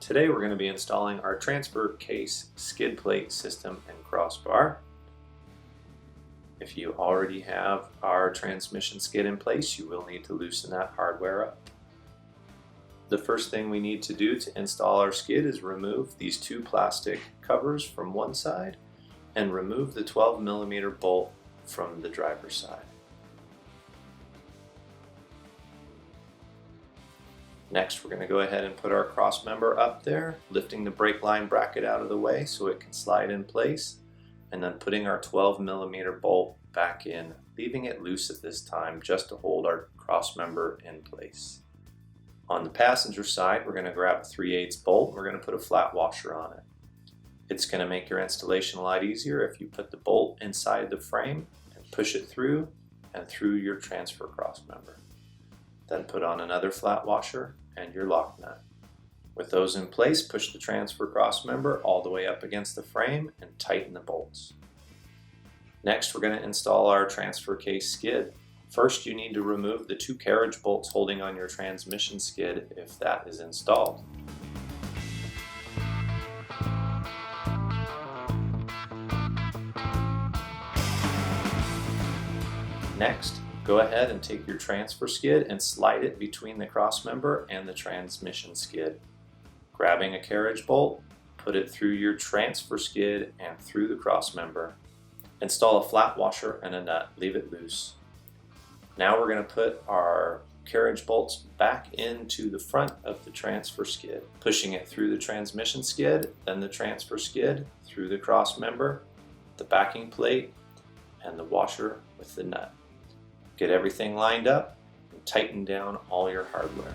Today we're going to be installing our transfer case skid plate system and crossbar. If you already have our transmission skid in place, you will need to loosen that hardware up. The first thing we need to do to install our skid is remove these two plastic covers from one side and remove the 12mm bolt from the driver's side. Next, we're going to go ahead and put our cross member up there, lifting the brake line bracket out of the way so it can slide in place, and then putting our 12mm bolt back in, leaving it loose at this time just to hold our cross member in place. On the passenger side, we're going to grab a 3/8 bolt and we're going to put a flat washer on it. It's going to make your installation a lot easier if you put the bolt inside the frame and push it through and through your transfer cross member. Then put on another flat washer and your lock nut. With those in place, push the transfer cross member all the way up against the frame and tighten the bolts. Next, we're going to install our transfer case skid. First, you need to remove the two carriage bolts holding on your transmission skid if that is installed. Next, go ahead and take your transfer skid and slide it between the cross member and the transmission skid. Grabbing a carriage bolt, put it through your transfer skid and through the cross member. Install a flat washer and a nut, leave it loose. Now we're going to put our carriage bolts back into the front of the transfer skid, pushing it through the transmission skid, then the transfer skid, through the cross member, the backing plate, and the washer with the nut. Get everything lined up and tighten down all your hardware.